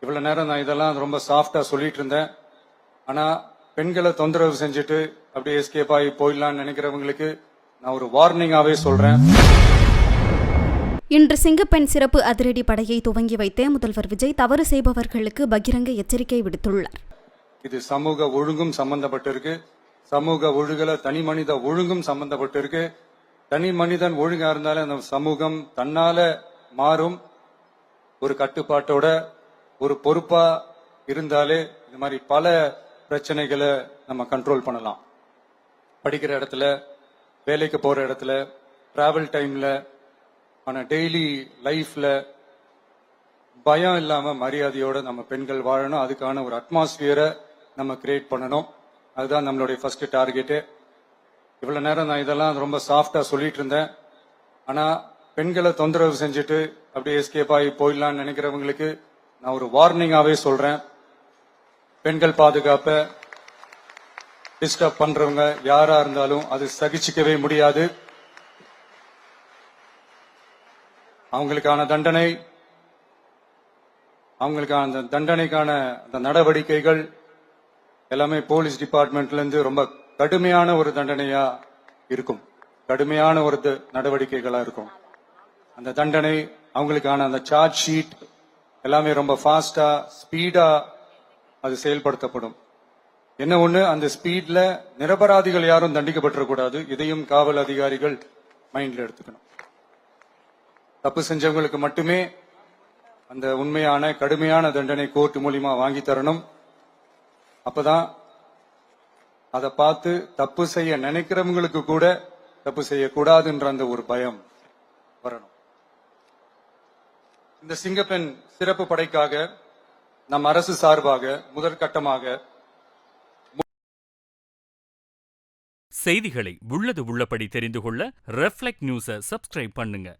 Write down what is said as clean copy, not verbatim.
இவ்வளவு நேரம் நான் இதெல்லாம் ரொம்ப சாஃப்டா சொல்லிட்டு இருந்தேன். ஆனா பெண்களை தொந்தரவு செஞ்சுட்டு அப்படியே எஸ்கேப் ஆகி போயிடலாம்னு நினைக்கிறவங்களுக்கு நான் ஒரு வார்னிங்காவே சொல்றேன். இன்று சிங்கப்பெண் சிறப்பு அதிரடி படையை துவங்கி வைத்த முதல்வர் விஜய் தவறு செய்பவர்களுக்கு பகிரங்க எச்சரிக்கை விடுத்துள்ளார். இது சமூக ஒழுங்கும் சம்பந்தப்பட்டிருக்கு. சமூக ஒழுகல தனி மனித ஒழுங்கும் சம்பந்தப்பட்டிருக்கு. தனி மனிதன் ஒழுங்கா இருந்தாலும் அந்த சமூகம் தன்னால மாறும். ஒரு கட்டுப்பாட்டோட ஒரு பொறுப்பா இருந்தாலே இந்த மாதிரி பல பிரச்சனைகளை நம்ம கண்ட்ரோல் பண்ணலாம். படிக்கிற இடத்துல, வேலைக்கு போற இடத்துல, டிராவல் டைம்ல, ஆனா டெய்லி லைஃப்ல பயம் இல்லாம மரியாதையோட நம்ம பெண்கள் வாழணும். அதுக்கான ஒரு அட்மாஸ்பியரை நம்ம கிரியேட் பண்ணணும். அதுதான் நம்மளுடைய ஃபர்ஸ்ட் டார்கெட்டு. இவ்வளவு நேரம் நான் இதெல்லாம் ரொம்ப சாஃப்டா சொல்லிட்டு இருந்தேன். ஆனா பெண்களை தொந்தரவு செஞ்சுட்டு அப்படியே எஸ்கேப் ஆகி போயிடலாம்னு நினைக்கிறவங்களுக்கு நான் ஒரு வார்னிங்காவே சொல்றேன். பெண்கள் பாதுகாப்பை டிஸ்டர்ப் பண்றவங்க யாரா இருந்தாலும் அது சகிச்சுக்கவே முடியாது. அவங்களுக்கான தண்டனைக்கான அந்த நடவடிக்கைகள் எல்லாமே போலீஸ் டிபார்ட்மெண்ட்ல இருந்து ரொம்ப கடுமையான ஒரு தண்டனையா இருக்கும். கடுமையான ஒரு நடவடிக்கைகளா இருக்கும். அந்த தண்டனை அவங்களுக்கான அந்த சார்ஜ் ஷீட் எல்லாமே ரொம்ப ஃபாஸ்டா ஸ்பீடா அது செயல்படுத்தப்படும். என்ன ஒண்ணு, அந்த ஸ்பீட்ல நிரபராதிகள் யாரும் தண்டிக்கப்பட்டிருக்கூடாது. இதையும் காவல் அதிகாரிகள் மைண்ட்ல எடுத்துக்கணும். தப்பு செஞ்சவங்களுக்கு மட்டுமே அந்த உண்மையான கடுமையான தண்டனை கோர்ட் மூலியமா வாங்கி தரணும். அப்பதான் அதை பார்த்து தப்பு செய்ய நினைக்கிறவங்களுக்கு கூட தப்பு செய்யக்கூடாதுன்ற அந்த ஒரு பயம் வரணும். இந்த சிங்கப்பெண் சிறப்பு படைக்காக நம் அரசு சார்பாக முதற்கட்டமாக செய்திகளை உள்ளது உள்ளபடி தெரிந்து கொள்ள ரெஃப்ளெக்ட் நியூஸை சப்ஸ்கிரைப் பண்ணுங்க.